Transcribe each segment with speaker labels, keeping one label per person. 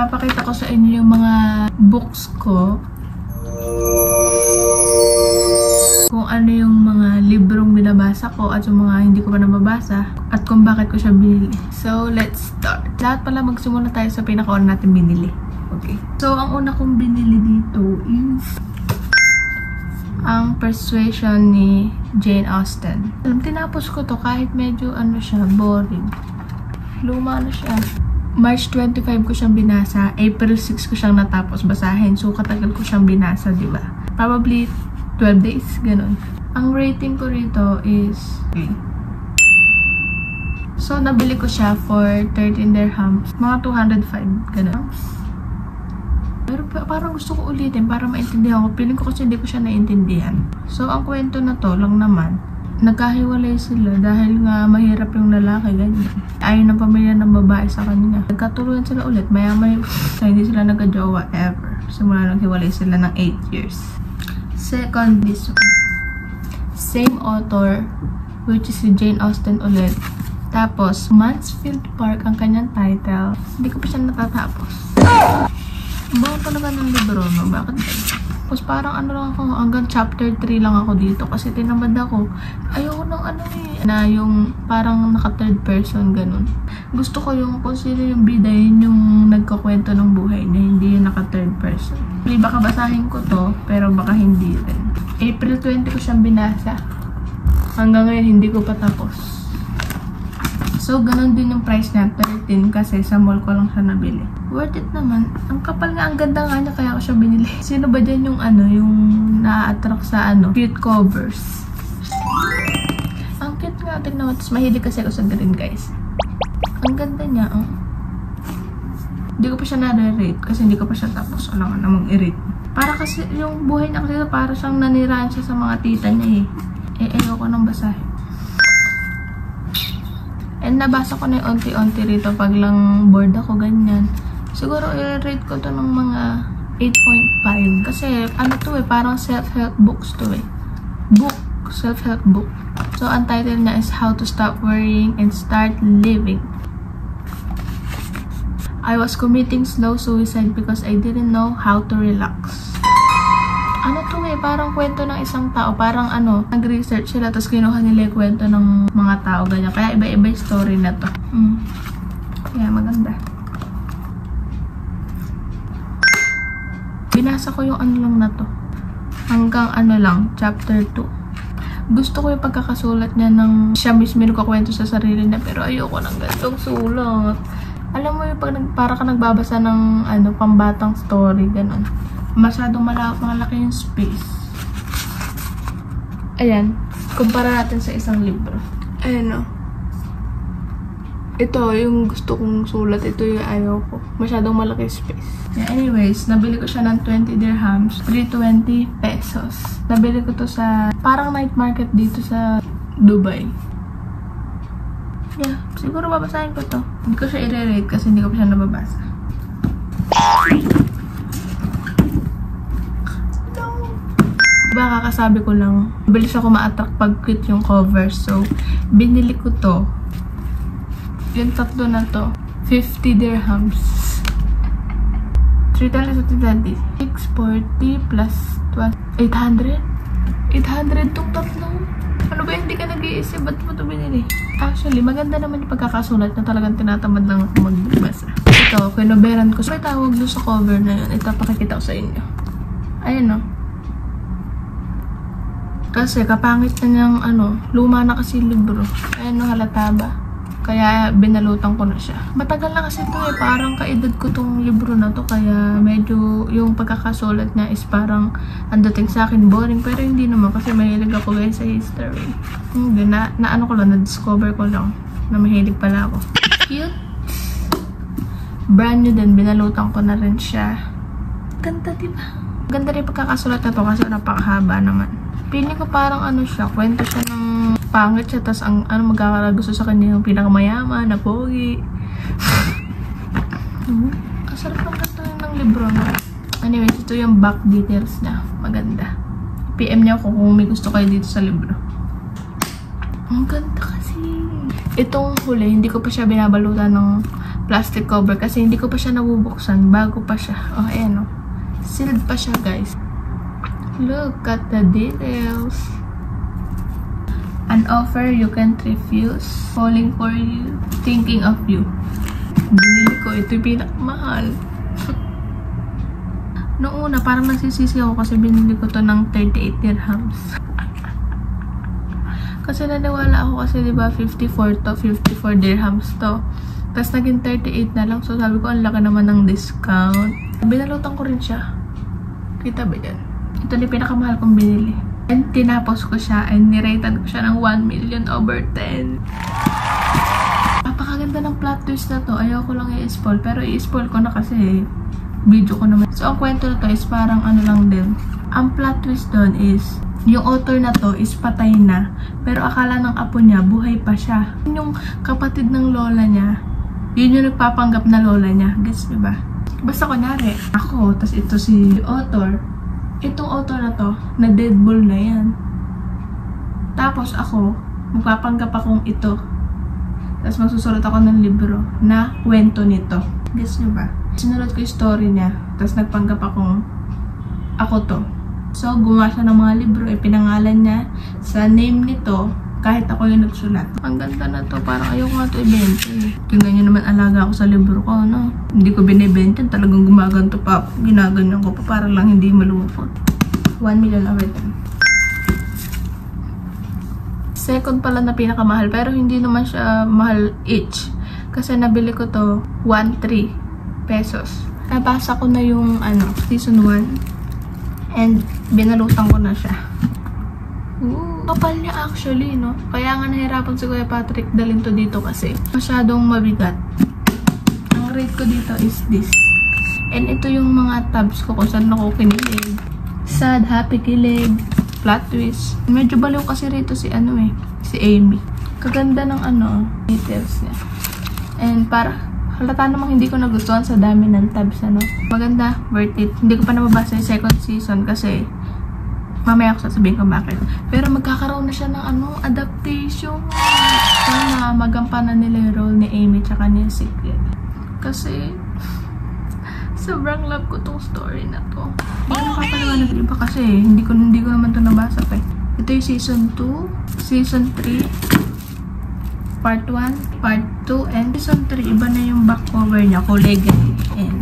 Speaker 1: ipapakita ko sa inyo yung mga books ko. Kung ano yung mga librong binabasa ko at yung mga hindi ko pa nababasa at kung bakit ko siya binili. So, let's start. Lahat pala magsimula tayo sa pinakauna natin binili. Okay. So, ang una kong binili dito is ang Persuasion ni Jane Austen. Tinapos ko to kahit medyo ano siya, boring. Luma na siya. March 25 ko siyang binasa. April 6 ko siyang natapos basahin. So, katagal ko siyang binasa, diba? Probably 12 days, ganun. Ang rating ko rito is 3. So, nabili ko siya for 13 dirhams. Mga 205, ganun. Pero parang gusto ko ulitin para maintindihan ko. Feeling ko kasi hindi ko siya naintindihan. So, ang kwento na to lang naman, nagkahiwalay sila dahil nga mahirap yung lalaki, ganyan. Ayaw ng pamilya ng babae sa kanya. Nagkatuluyan sila ulit. Maya-maya, hindi sila nagka-jowa ever. Simula naghiwalay sila ng 8 years. Second, this one. Same author, which is si Jane Austen ulit. Tapos, Mansfield Park ang kanyang title. Hindi ko pa siya natatapos. Bakit talaga ng libro, no? Bakit? Tapos parang ano lang ako, hanggang chapter 3 lang ako dito. Kasi tinamad ako. Ayoko ng ano eh. Na yung parang naka third person, ganun. Gusto ko yung kung sino yung bida, yun yung nagkakwento ng buhay na hindi yung naka third person. Baka basahin ko to, pero baka hindi rin. April 20 ko siyang binasa. Hanggang ngayon, hindi ko pa tapos. So, ganun din yung price niya, 13, kasi sa mall ko lang siya nabili. Worth it naman. Ang kapal nga, ang ganda nga niya, kaya ako siya binili. Sino ba dyan yung ano, yung na-attract sa ano, cute covers? Ang cute nga, tignan mo. Tapos mahilig kasi ako sa green, guys. Ang ganda niya, oh. Hindi ko pa siya na-rate, kasi hindi ko pa siya tapos. Alam nga namang i-rate. Para kasi, yung buhay niya kasi, para siyang naniraan siya sa mga tita niya eh. Ayoko nang basahin. And nabasa ko na yung onti-onti rito pag lang bored ako, ganyan. Siguro i-rate ko to ng mga 8.5. Kasi ano to eh, parang self-help books to eh. Self-help book. So, ang title niya is How to Stop Worrying and Start Living. I was committing slow suicide because I didn't know how to relax. Ano to eh, parang kwento ng isang tao. Parang ano, nag-research sila, tapos kinuha nila yung kwento ng mga tao, ganyan. Kaya iba-iba yung story na to. Kaya maganda. Binasa ko yung ano lang na to. Hanggang ano lang, chapter 2. Gusto ko yung pagkakasulat niya ng siya mismo nagkakwento sa sarili niya, pero ayoko ng ganitong sulat. Alam mo yung para ka nagbabasa ng ano, pambatang story, ganun. Masyadong malaki yung space. Ayan. Kumpara natin sa isang libro. Ayan o. Ito, yung gusto kong sulat. Ito yung ayaw ko. Masyadong malaki space. Yeah, anyways, nabili ko siya ng 20 dirhams. 320 pesos. Nabili ko to sa parang night market dito sa Dubai. Yeah, siguro babasahin ko to. Hindi ko siya i-rate kasi hindi ko pa siya nababasa. Diba kakasabi ko lang, bilis ako ma-attract pag cute yung cover. So, binili ko to. Yung tatlo na to, 50 dirhams. 320. 640 plus 800? 800 tong tatlo. Ano ba, hindi ka nag-iisip? Ba't mo to binili? Actually, maganda naman yung pagkakasulat na talagang tinatamad lang ako magbasa. Ito, kinoberan ko. So, may tawag doon sa cover na yun. Ito, pakikita ko sa inyo. Ayan o. Kasi kapangit na niyang ano, luma na kasi libro. Ayan no, halata ba? Kaya binalutan ko na siya. Matagal na kasi ito eh, parang kaedad ko tong libro na to. Kaya medyo yung pagkakasulat niya is parang ang dating sa akin boring. Pero hindi naman kasi mahilig ako guys sa history. Hindi, na ano ko lang, na-discover ko lang na mahilig pala ako. Cute. Brand new din, binalutan ko na rin siya. Ganda diba? Ganda rin pagkakasulat na to kasi napakahaba naman. Piling ko parang ano siya, kwento siya ng pangit siya, tas ang ano magkakagusto sa kanya yung pinakamayaman, na pogi. Kasarap ng ganda ng libro na. Anyways, ito yung back details niya. Maganda. PM niya ako kung may gusto kayo dito sa libro. Ang ganda kasi. Itong huli, hindi ko pa siya binabalutan ng plastic cover kasi hindi ko pa siya nabubuksan. Bago pa siya. Oh, ayan, oh. Sealed pa siya, guys. Look at the details. An offer you can't refuse. Falling for you. Thinking of you. Binili ko. Ito yung pinakamahal. Noong una, parang nagsisisi ako kasi binili ko to ng 38 dirhams. Kasi naniwala ako kasi diba 54 dirhams to. Tapos naging 38 na lang. So sabi ko, ang laki naman ng discount. Binalutan ko rin siya. Kita ba yan? Ito na yung pinakamahal kong binili. And tinapos ko siya and nirated ko siya ng 1 million over 10. Napakaganda ng plot twist na to. Ayaw ko lang i-spoil. Pero i-spoil ko na kasi video ko naman. So ang kwento na to is parang ano lang din. Ang plot twist doon is yung author na to is patay na. Pero akala ng apo niya buhay pa siya. Yung kapatid ng lola niya, yun yung nagpapanggap na lola niya. Gets diba? Basta kunyari, ako, tas ito si author. Itong author na to, na deadball na yan. Tapos ako, magpapanggap akong ito. Tapos magsusulat ako ng libro na kwento nito. Guess nyo ba? Sinulat ko yung story niya. Tapos nagpanggap akong ako to. So, gumawa siya ng mga libro. Pinangalan niya sa name nito kahit ako yung nagsulat. Ang ganda na to. Parang ayoko nga ito ibenta. Tingnan nyo naman alaga ako sa libro ko, no? Hindi ko binibenta. Talagang gumaganto pa ako. Ginaganyan ko pa para lang hindi malupot. 1 million over 10. Second pala na pinakamahal. Pero hindi naman siya mahal each. Kasi nabili ko to 1.3 pesos. Nabasa ko na yung season 1. And binalutan ko na siya. Ooh, kapal niya actually, no? Kaya nga nahirapan si Kuya Patrick dalhin to dito kasi masyadong mabigat. Ang rate ko dito is this. And ito yung mga tabs ko kung saan ako kinilig. Sad, happy, kilig, plot twist. Medyo baliw kasi rito si si Amy. Kaganda ng details niya. And para halata namang hindi ko nagustuhan sa dami ng tabs, Maganda, worth it. Hindi ko pa nababasa yung second season kasi mamaya ako sasabihin ko bakit. Pero magkakaroon na siya ng adaptation. Sana magampanan nila yung role ni Amy tsaka ni Secret. Kasi sobrang love ko tong story na to. Hindi ko nakapaliwanag yung iba kasi hindi ko naman to nabasa pa eh. Ito yung season 2, season 3, part 1, part 2, and season 3, iba na yung back cover niya, kulay ganyan. Ayan,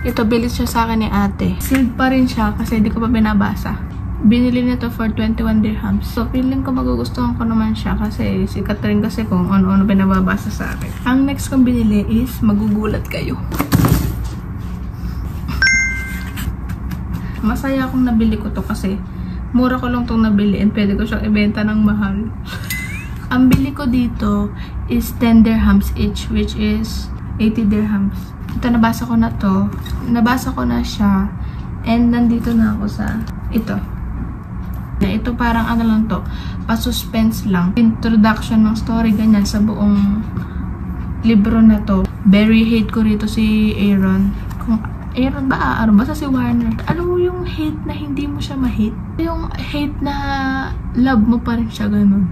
Speaker 1: ito, bilis siya sa akin ni ate. Sealed pa rin siya kasi hindi ko pa binabasa. Binili nito for 21 dirhams. So, feeling ko magugustuhan ko naman siya kasi sikat rin kasi kung ano-ano binababasa sa akin. Ang next kong binili is magugulat kayo. Masaya akong nabili ko to kasi mura ko lang itong nabili and pwede ko siyang ibenta ng mahal. Ang bili ko dito is 10 dirhams each, which is 80 dirhams. Ito, nabasa ko na to. Nabasa ko na siya. And nandito na ako sa ito. Ito parang lang to. Pa-suspense lang. Introduction ng story, ganyan sa buong libro na to. Very hate ko rito si Aaron. Kung Aaron ba? Basta si Warner. Alam mo yung hate na hindi mo siya ma-hate? Yung hate na love mo pa rin siya, ganun.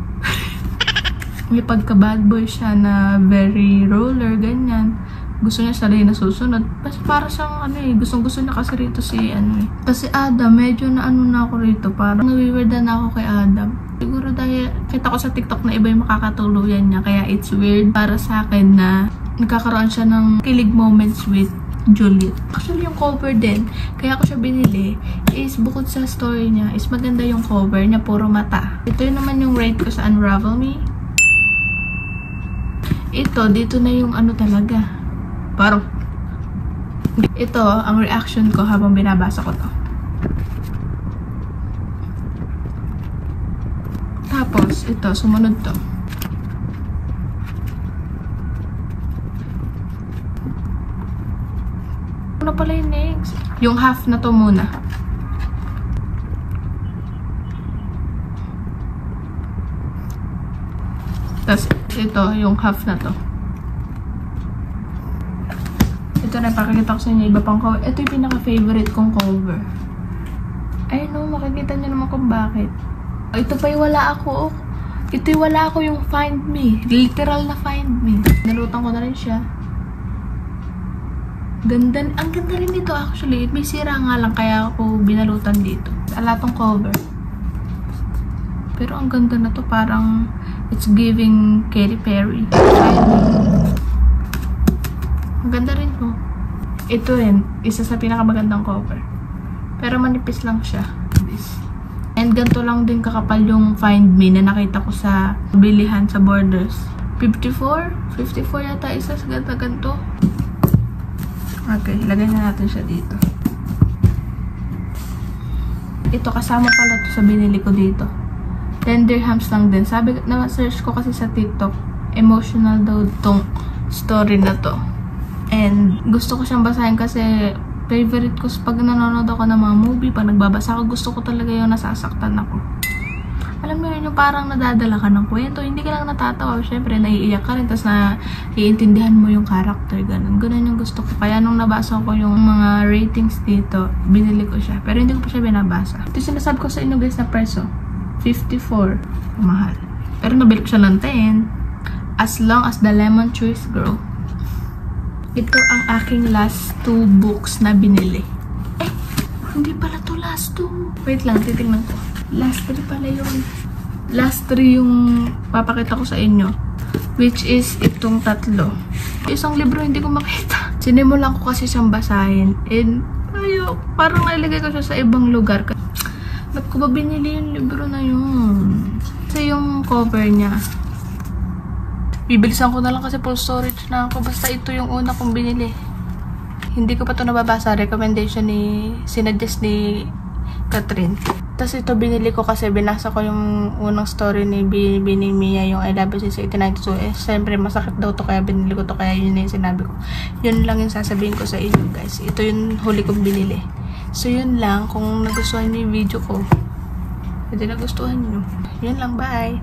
Speaker 1: May pagka-bad boy siya na very roller, ganyan. Gusto niya siya rin nasusunod. Para siyang gustong-gusto niya kasi rito si Kasi Adam, medyo na ako rito. Parang nawiwirdan na ako kay Adam. Siguro dahil kita ko sa TikTok na iba yung makakatuluyan niya. Kaya it's weird para sa akin na nagkakaroon siya ng kilig moments with Juliet. Actually, yung cover din, kaya ko siya binili, is bukod sa story niya, is maganda yung cover niya, puro mata. Ito yun naman yung rate ko sa Unravel Me. Ito, dito na yung talaga. Parang ito, ang reaction ko habang binabasa ko to. Tapos, ito, sumunod to. Ano pala yung next? Yung half na to muna. Tapos, ito, yung half na to. Ito na, pakikita ko sa inyo iba pang cover. Ito yung pinaka-favorite kong cover. Ay no, makikita nyo naman kung bakit. Ito pa yung wala ako. Ito'y wala ako yung Find Me. Literal na Find Me. Nalutan ko na rin siya. Ganda. Ang ganda rin dito actually. May sira nga lang kaya ako binalutan dito. Ala tong cover. Pero ang ganda na to. Parang it's giving Katy Perry. Ang ganda rin to. Ito rin. Isa sa pinakamagandang cover. Pero manipis lang siya. This. And ganito lang din kakapal yung Find Me na nakita ko sa bilihan sa Borders. 54 yata isa sa ganito. Okay, lagay na natin siya dito. Ito kasama pala to sa binili ko dito. 10 dirhams lang din. Sabi na search ko kasi sa TikTok, emotional daw tong story na to. And gusto ko siyang basahin kasi favorite ko pag nanonood ako ng mga movie, pag nagbabasa ako, gusto ko talaga yung nasasaktan ako. Alam mo yun, yung parang nadadala ka ng kwento, hindi ka lang natatawa, syempre naiiyak ka rin, tapos naiintindihan mo yung character, ganun yung gusto ko. Kaya nung nabasa ko yung mga ratings dito, binili ko siya, pero hindi ko pa siya binabasa. Ito sinasabi ko sa inyo guys na preso, 54, mahal. Pero nabili ko siya ng 10, as long as the lemon trees grow. Ito ang aking last 2 books na binili. Hindi pala to last 2. Wait lang, titingnan ko. Last 3 pala yun. Last 3 yung papakita ko sa inyo. Which is itong 3. Isang libro hindi ko makita. Sinimulan ko kasi siyang basahin. And, parang nailagay ko siya sa ibang lugar. Ba't ko ba binili yung libro na yun? Kasi yung cover niya. Bibilisan ko na lang kasi full storage na ako. Basta ito yung una kong binili. Hindi ko pa ito nababasa. Recommendation sinuggest ni Catherine. Tapos ito binili ko kasi binasa ko yung unang story ni Mia, yung I Love You Since 1892. Siyempre masakit daw to kaya binili ko to. Kaya yun na yung sinabi ko. Yun lang yung sasabihin ko sa inyo guys. Ito yung huli kong binili. So yun lang. Kung nagustuhan niyo yung video ko, pwede nagustuhan niyo. Yun lang. Bye!